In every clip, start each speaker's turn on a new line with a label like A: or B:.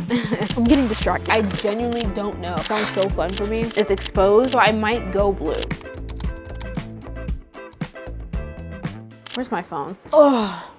A: I'm getting distracted. I genuinely don't know. It sounds so fun for me. It's exposed, so I might go blue. Where's my phone? Oh.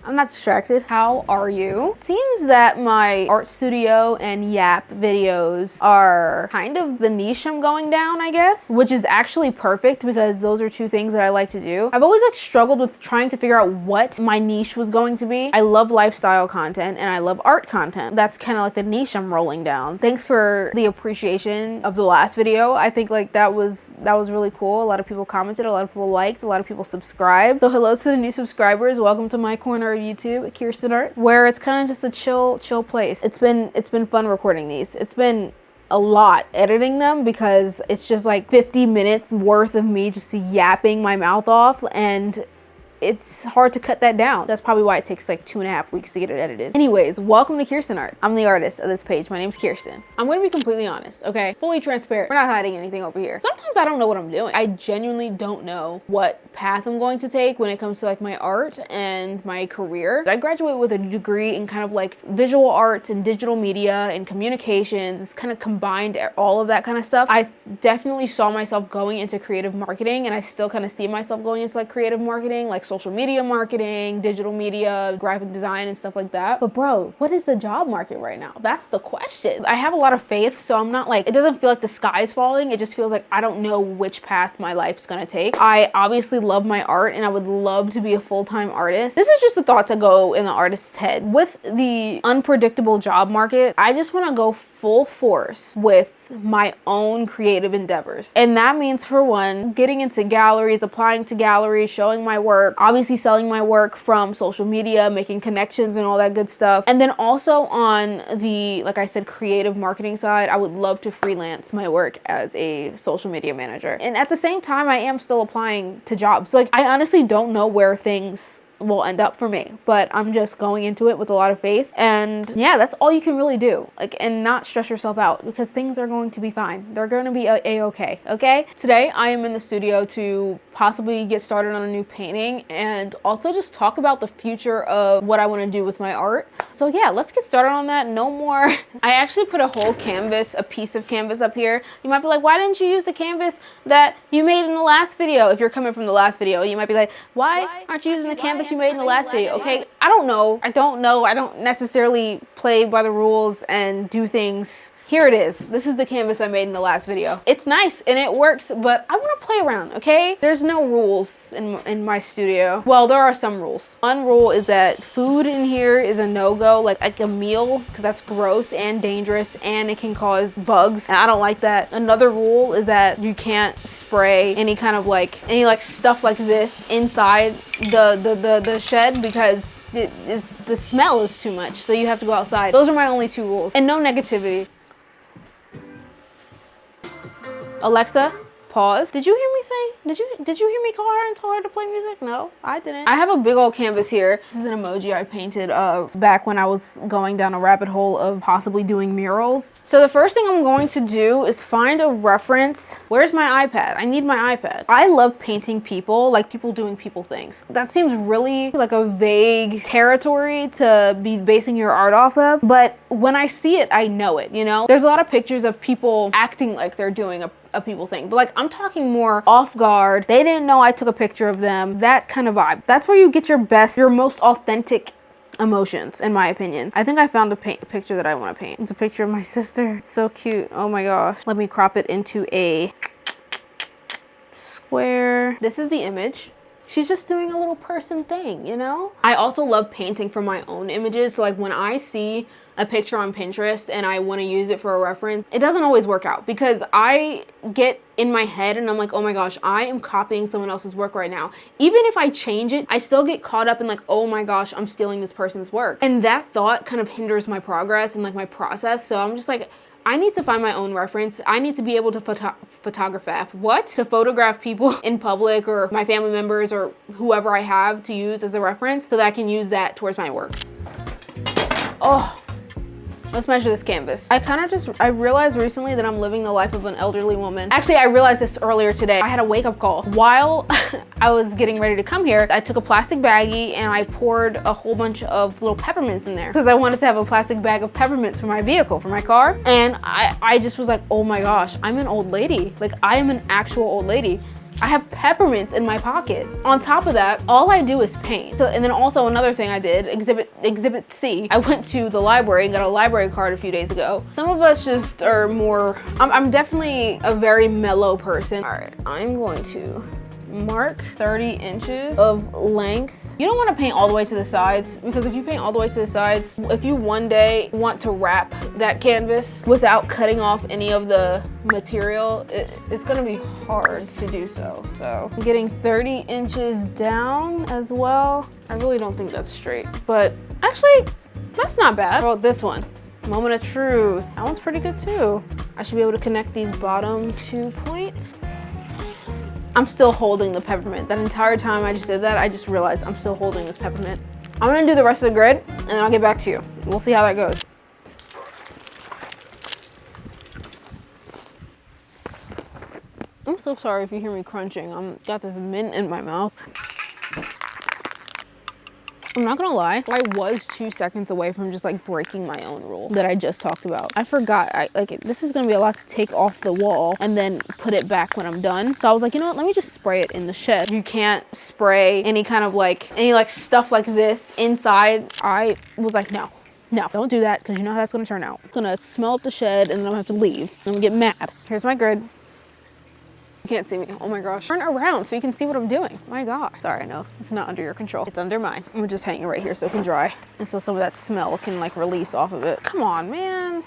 A: I'm not distracted. How are you? It seems that my art studio and Yap videos are kind of the niche I'm going down, I guess, which is actually perfect because those are two things that I like to do. I've always like struggled with trying to figure out what my niche was going to be. I love lifestyle content and I love art content. That's kind of like the niche I'm rolling down. Thanks for the appreciation of the last video. I think like that was really cool. A lot of people commented, a lot of people liked, a lot of people subscribed. So hello to the new subscribers. Welcome to my corner of YouTube, Kirsten Art, where it's kind of just a chill place. It's been fun recording these. It's been a lot editing them because it's just like 50 minutes worth of me just yapping my mouth off, and it's hard to cut that down. That's probably why it takes like 2.5 weeks to get it edited. Anyways, welcome to Kirsten Arts. I'm the artist of this page. My name's Kirsten. I'm gonna be completely honest, okay? Fully transparent. We're not hiding anything over here. Sometimes I don't know what I'm doing. I genuinely don't know what path I'm going to take when it comes to like my art and my career. I graduated with a degree in kind of like visual arts and digital media and communications. It's kind of combined all of that kind of stuff. I definitely saw myself going into creative marketing, and I still kind of see myself going into like creative marketing, like social media marketing, digital media, graphic design and stuff like that. But bro, what is the job market right now? That's the question. I have a lot of faith, so I'm not like, it doesn't feel like the sky's falling. It just feels like I don't know which path my life's gonna take. I obviously love my art and I would love to be a full-time artist. This is just the thoughts that go in the artist's head. With the unpredictable job market, I just wanna go full force with my own creative endeavors. And that means, for one, getting into galleries, applying to galleries, showing my work, obviously selling my work from social media, making connections and all that good stuff. And then also on the, like I said, creative marketing side, I would love to freelance my work as a social media manager. And at the same time, I am still applying to jobs. Like, I honestly don't know where things will end up for me, but I'm just going into it with a lot of faith. And yeah, that's all you can really do, like, and not stress yourself out, because things are going to be fine. They're going to be a-okay. Okay, today I am in the studio to possibly get started on a new painting and also just talk about the future of what I want to do with my art. So yeah, let's get started on that. No more I actually put a whole canvas, a piece of canvas up here. You might be like, why didn't you use the canvas that you made in the last video? If you're coming from the last video, you might be like, why aren't you using the canvas you made in the last video? Okay, I don't know. I don't necessarily play by the rules and do things. Here it is. This is the canvas I made in the last video. It's nice and it works, but I want to play around, okay? There's no rules in my studio. Well, there are some rules. One rule is that food in here is a no-go, like a meal, because that's gross and dangerous and it can cause bugs, and I don't like that. Another rule is that you can't spray any kind of like, stuff like this inside the shed, because the smell is too much, so you have to go outside. Those are my only two rules. And no negativity. Alexa, pause. Did you hear me say? Did you hear me call her and tell her to play music? No, I didn't. I have a big old canvas here. This is an emoji I painted back when I was going down a rabbit hole of possibly doing murals. So the first thing I'm going to do is find a reference. Where's my iPad? I need my iPad. I love painting people, like people doing people things. That seems really like a vague territory to be basing your art off of, but when I see it, I know it, you know? There's a lot of pictures of people acting like they're doing a people thing, but like I'm talking more off guard. They didn't know I took a picture of them, that kind of vibe. That's where you get your most authentic emotions, in my opinion. I think I found a picture that I want to paint. It's a picture of my sister. It's so cute. Oh my gosh. Let me crop it into a square. This is the image. She's just doing a little person thing, you know? I also love painting from my own images. So like when I see a picture on Pinterest and I want to use it for a reference, it doesn't always work out because I get in my head and I'm like, oh my gosh, I am copying someone else's work right now. Even if I change it, I still get caught up in like, oh my gosh, I'm stealing this person's work. And that thought kind of hinders my progress and like my process. So I'm just like, I need to find my own reference. I need to be able to photograph people in public, or my family members, or whoever I have to use as a reference, so that I can use that towards my work. Oh, Let's measure this canvas. I realized recently that I'm living the life of an elderly woman. Actually, I realized this earlier today. I had a wake-up call. While I was getting ready to come here, I took a plastic baggie and I poured a whole bunch of little peppermints in there because I wanted to have a plastic bag of peppermints for my vehicle, for my car. And I just was like, oh my gosh, I'm an old lady. Like, I am an actual old lady. I have peppermints in my pocket. On top of that, all I do is paint. And then also another thing I did, exhibit C, I went to the library and got a library card a few days ago. Some of us just are more, I'm definitely a very mellow person. All right, I'm going to mark 30 inches of length. You don't want to paint all the way to the sides, because if you paint all the way to the sides, if you one day want to wrap that canvas without cutting off any of the material, it's gonna be hard to do so. So I'm getting 30 inches down as well. I really don't think that's straight, but actually that's not bad. How about this one? Moment of truth. That one's pretty good too. I should be able to connect these bottom 2 points. I'm still holding the peppermint. That entire time I just did that, I just realized I'm still holding this peppermint. I'm gonna do the rest of the grid and then I'll get back to you. We'll see how that goes. I'm so sorry if you hear me crunching. I've got this mint in my mouth. I'm not gonna lie, I was 2 seconds away from just like breaking my own rule that I just talked about. I forgot, this is gonna be a lot to take off the wall and then put it back when I'm done. So I was like, you know what, let me just spray it in the shed. You can't spray any kind of any stuff like this inside. I was like, no, don't do that, because you know how that's gonna turn out. It's gonna smell up the shed and then I'm gonna have to leave. I'm gonna get mad. Here's my grid. You can't see me. Oh my gosh. Turn around so you can see what I'm doing. My God. Sorry, I know it's not under your control. It's under mine. I'm gonna just hang it right here so it can dry. And so some of that smell can release off of it. Come on, man.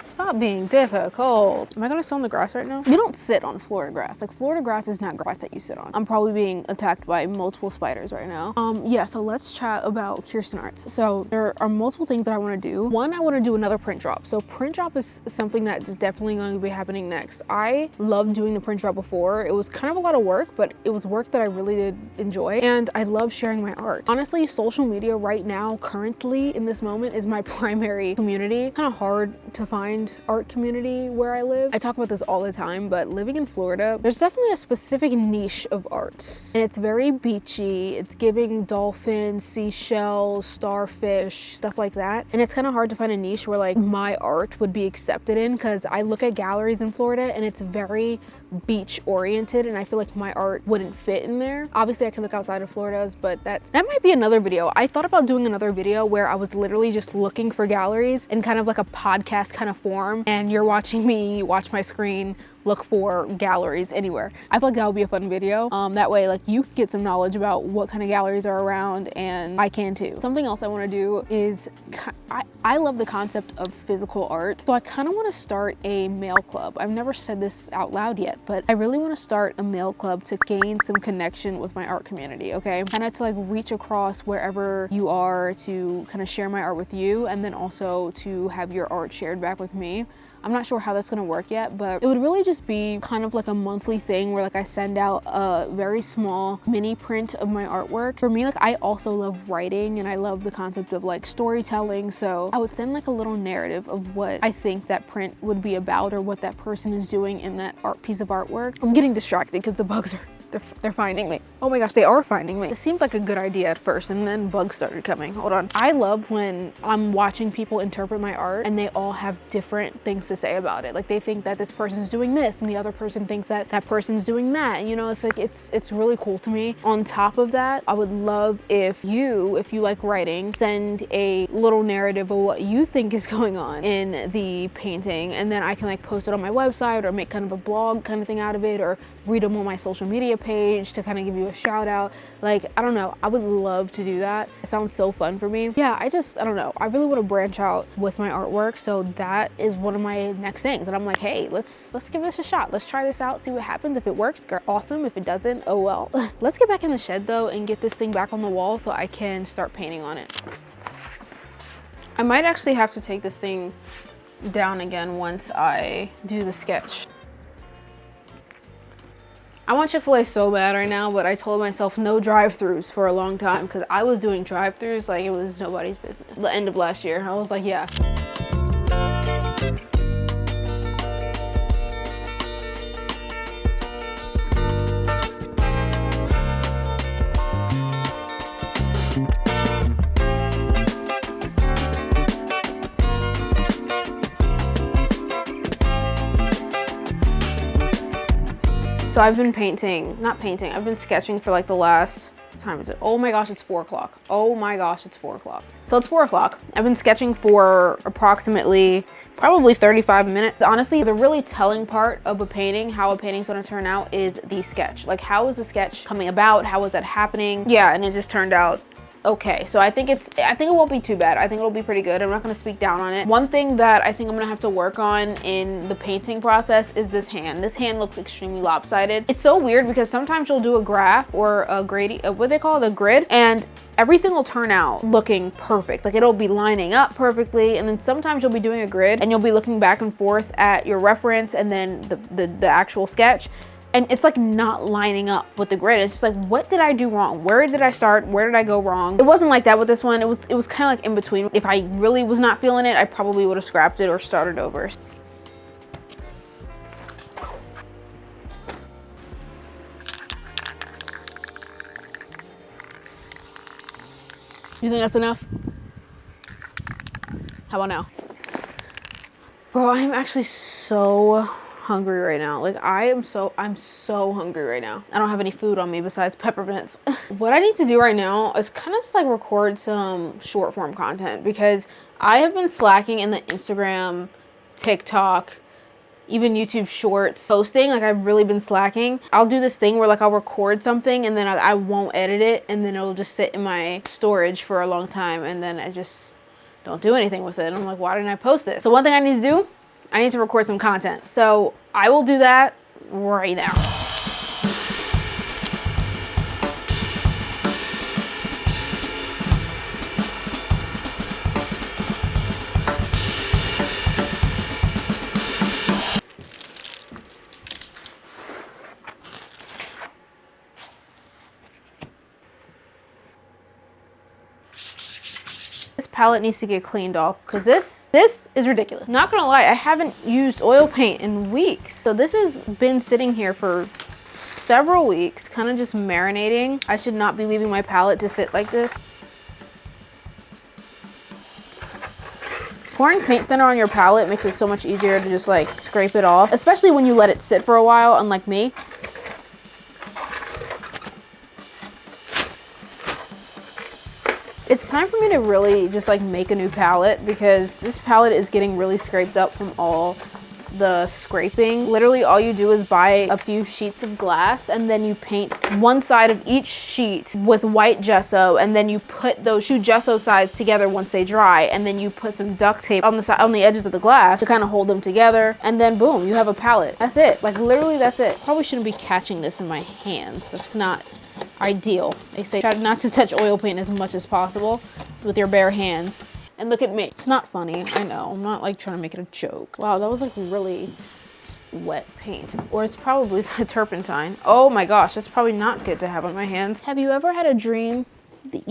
A: Stop being difficult. Am I gonna sit on the grass right now? You don't sit on Florida grass. Florida grass is not grass that you sit on. I'm probably being attacked by multiple spiders right now. Yeah, so let's chat about Kirsten Arts. So there are multiple things that I wanna do. One, I wanna do another print drop. So print drop is something that's definitely going to be happening next. I loved doing the print drop before. It was kind of a lot of work, but it was work that I really did enjoy. And I love sharing my art. Honestly, social media right now, currently in this moment, is my primary community. Kind of hard to find art community where I live. I talk about this all the time, but living in Florida, there's definitely a specific niche of arts. And it's very beachy. It's giving dolphins, seashells, starfish, stuff like that. And it's kind of hard to find a niche where my art would be accepted in, because I look at galleries in Florida and it's very beach oriented, and I feel like my art wouldn't fit in there. Obviously I can look outside of Florida's, but that might be another video. I thought about doing another video where I was literally just looking for galleries in kind of like a podcast kind of form, and you're watching me watch my screen look for galleries anywhere. I feel like that would be a fun video. That way you get some knowledge about what kind of galleries are around, and I can too. Something else I want to do is, I love the concept of physical art. So I kind of want to start a mail club. I've never said this out loud yet, but I really want to start a mail club to gain some connection with my art community, okay? Kind of to reach across wherever you are, to kind of share my art with you, and then also to have your art shared back with me. I'm not sure how that's gonna work yet, but it would really just be kind of like a monthly thing where I send out a very small mini print of my artwork. For me, I also love writing, and I love the concept of storytelling. So I would send a little narrative of what I think that print would be about, or what that person is doing in that piece of artwork. I'm getting distracted because the bugs are they're finding me. Oh my gosh, they are finding me. It seemed like a good idea at first, and then bugs started coming. Hold on. I love when I'm watching people interpret my art and they all have different things to say about it. They think that this person's doing this and the other person thinks that that person's doing that. And, it's really cool to me. On top of that, I would love if you like writing, send a little narrative of what you think is going on in the painting, and then I can post it on my website, or make kind of a blog kind of thing out of it, or read them on my social media page to kind of give you a shout out. I don't know, I would love to do that. It sounds so fun for me. Yeah, I don't know, I really want to branch out with my artwork, so that is one of my next things. And I'm like, hey, let's give this a shot. Let's try this out, see what happens. If it works, awesome. If it doesn't, oh well. Let's get back in the shed though and get this thing back on the wall so I can start painting on it. I might actually have to take this thing down again once I do the sketch. I want Chick-fil-A so bad right now, but I told myself no drive-thrus for a long time, because I was doing drive-thrus like it was nobody's business. The end of last year, I was like, yeah. So I've been I've been sketching for like the last, what time is it? Oh my gosh, it's 4 o'clock. Oh my gosh, it's 4 o'clock. So it's 4 o'clock. I've been sketching for approximately, probably 35 minutes. Honestly, the really telling part of a painting, how a painting's gonna turn out, is the sketch. Like, how is the sketch coming about? How is that happening? Yeah, and it just turned out okay. So I think it won't be too bad. I think it'll be pretty good. I'm not gonna speak down on it. One thing that I think I'm gonna have to work on in the painting process is this hand. This hand looks extremely lopsided. It's so weird because sometimes you'll do a graph or a what they call it, a grid, and everything will turn out looking perfect. Like, it'll be lining up perfectly, and then sometimes you'll be doing a grid and you'll be looking back and forth at your reference and then the actual sketch, and it's like not lining up with the grid. It's just like, what did I do wrong? Where did I start? Where did I go wrong? It wasn't like that with this one. It was kind of like in between. If I really was not feeling it, I probably would have scrapped it or started over. You think that's enough? How about now? Bro, I'm actually so hungry right now. Like, I'm so hungry right now. I don't have any food on me besides peppermints. What I need to do right now is kind of just like record some short form content, because I have been slacking in the Instagram, TikTok, even YouTube shorts posting. Like, I've really been slacking. I'll do this thing where like I'll record something and then I won't edit it, and then it'll just sit in my storage for a long time, and then I just don't do anything with it. I'm like, why didn't I post it? So one thing I need to do, I need to record some content. So I will do that right now. This palette needs to get cleaned off because this is ridiculous. Not gonna lie, I haven't used oil paint in weeks. So this has been sitting here for several weeks, kind of just marinating. I should not be leaving my palette to sit like this. Pouring paint thinner on your palette makes it so much easier to just like scrape it off, especially when you let it sit for a while, unlike me. It's time for me to really just like make a new palette, because this palette is getting really scraped up from all the scraping. Literally all you do is buy a few sheets of glass, and then you paint one side of each sheet with white gesso, and then you put those two gesso sides together once they dry, and then you put some duct tape on the edges of the glass to kind of hold them together, and then boom, you have a palette. That's it. Like, literally that's it. Probably shouldn't be catching this in my hands. That's not ideal. They say try not to touch oil paint as much as possible with your bare hands. And look at me. It's not funny. I know. I'm not like trying to make it a joke. Wow, that was like really wet paint. Or it's probably the turpentine. Oh my gosh, that's probably not good to have on my hands. Have you ever had a dream that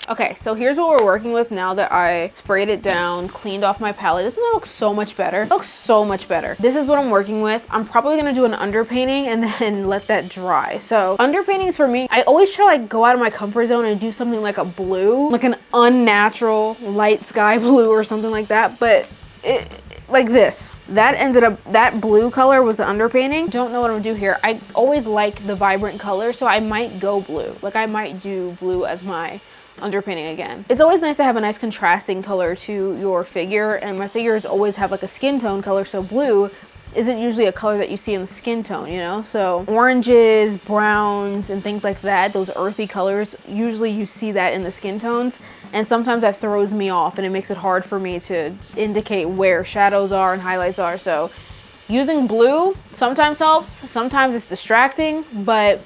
A: Okay, so here's what we're working with now that I sprayed it down, cleaned off my palette. Doesn't that look so much better? It looks so much better. This is what I'm working with. I'm probably gonna do an underpainting and then let that dry. So underpaintings for me, I always try to like go out of my comfort zone and do something like a blue, like an unnatural light sky blue or something like that, but like this. That blue color was the underpainting. Don't know what I'm gonna do here. I always like the vibrant color, so I might go blue. Like, I might do blue as my underpainting again. It's always nice to have a nice contrasting color to your figure, and my figures always have like a skin tone color, so blue isn't usually a color that you see in the skin tone, you know? So oranges, browns, and things like that, those earthy colors, usually you see that in the skin tones, and sometimes that throws me off and it makes it hard for me to indicate where shadows are and highlights are. So using blue sometimes helps, sometimes it's distracting, but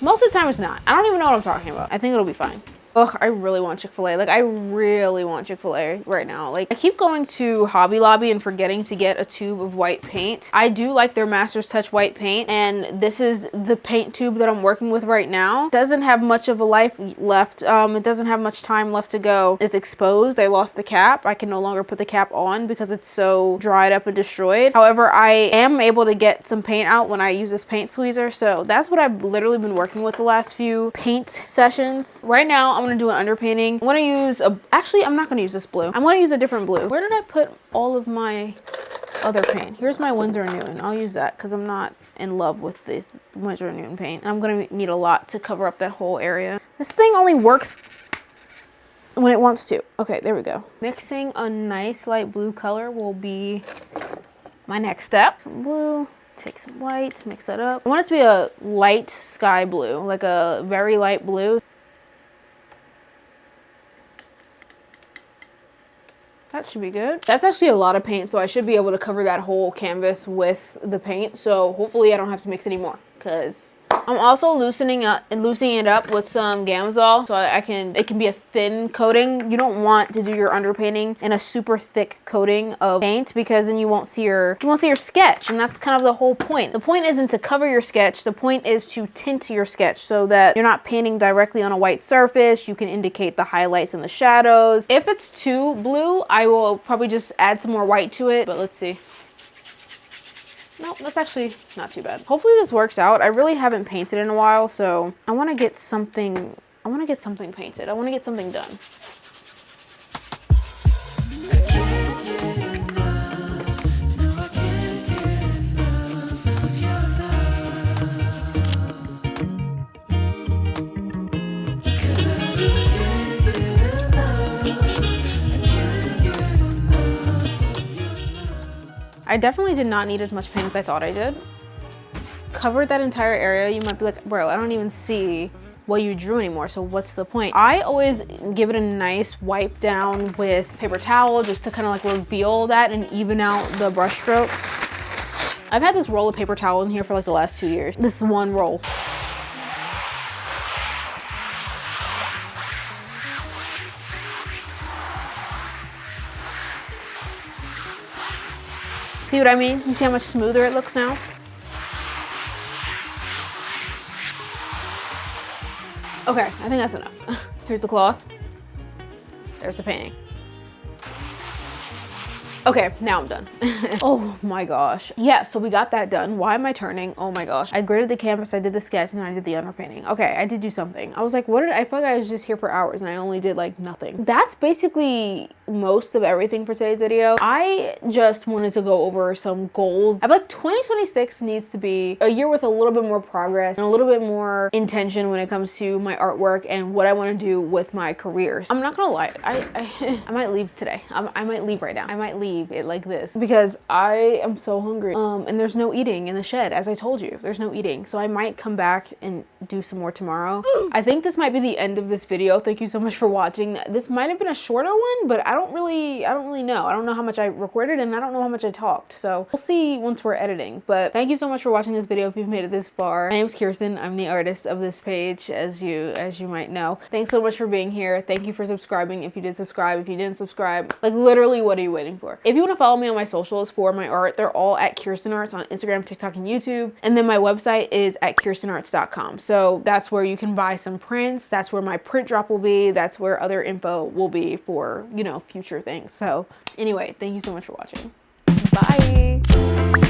A: most of the time it's not. I don't even know what I'm talking about. I think it'll be fine. Ugh, I really want Chick-fil-A. Like, I really want Chick-fil-A right now. Like, I keep going to Hobby Lobby and forgetting to get a tube of white paint. I do like their Master's Touch white paint, and this is the paint tube that I'm working with right now. Doesn't have much of a life left. It doesn't have much time left to go. It's exposed. I lost the cap. I can no longer put the cap on because it's so dried up and destroyed. However, I am able to get some paint out when I use this paint squeezer. So that's what I've literally been working with the last few paint sessions. Right now, I'm gonna do an underpainting. I'm gonna use actually, I'm not gonna use this blue. I'm gonna use a different blue. Where did I put all of my other paint? Here's my Winsor & Newton. I'll use that because I'm not in love with this Winsor & Newton paint. And I'm gonna need a lot to cover up that whole area. This thing only works when it wants to. Okay, there we go. Mixing a nice light blue color will be my next step. Some blue, take some white, mix that up. I want it to be a light sky blue, like a very light blue. That should be good. That's actually a lot of paint, so I should be able to cover that whole canvas with the paint. So hopefully I don't have to mix any more, because I'm also loosening it up with some Gamsol, so it can be a thin coating. You don't want to do your underpainting in a super thick coating of paint, because then you won't see your sketch, and that's kind of the whole point. The point isn't to cover your sketch. The point is to tint your sketch so that you're not painting directly on a white surface. You can indicate the highlights and the shadows. If it's too blue, I will probably just add some more white to it, but let's see. No, that's actually not too bad. Hopefully this works out. I really haven't painted in a while, so I want to get something painted. I want to get something done. I definitely did not need as much paint as I thought I did. Covered that entire area. You might be like, bro, I don't even see what you drew anymore, so what's the point? I always give it a nice wipe down with paper towel just to kind of like reveal that and even out the brush strokes. I've had this roll of paper towel in here for like the last 2 years. This one roll. See what I mean? You see how much smoother it looks now? Okay, I think that's enough. Here's the cloth. There's the painting. Okay, now I'm done. Oh my gosh. Yeah, so we got that done. Why am I turning? Oh my gosh. I gridded the canvas, I did the sketch, and then I did the underpainting. Okay, I did do something. I was like, I feel like I was just here for hours and I only did like nothing. That's basically most of everything for today's video. I just wanted to go over some goals. I feel like 2026 needs to be a year with a little bit more progress and a little bit more intention when it comes to my artwork and what I want to do with my career. I'm not gonna lie, I might leave today. I might leave right now. I might leave it like this because I am so hungry. And there's no eating in the shed, as I told you. There's no eating. So I might come back and do some more tomorrow. I think this might be the end of this video. Thank you so much for watching. This might have been a shorter one, but I don't really know. I don't know how much I recorded and I don't know how much I talked. So we'll see once we're editing. But thank you so much for watching this video if you've made it this far. My name is Kirsten. I'm the artist of this page, as you might know. Thanks so much for being here. Thank you for subscribing if you did subscribe. If you didn't subscribe, like literally, what are you waiting for? If you want to follow me on my socials for my art, they're all at Kirsten Arts on Instagram, TikTok, and YouTube. And then my website is at kirstenarts.com. So that's where you can buy some prints. That's where my print drop will be. That's where other info will be for, you know, future things. So anyway, thank you so much for watching. Bye.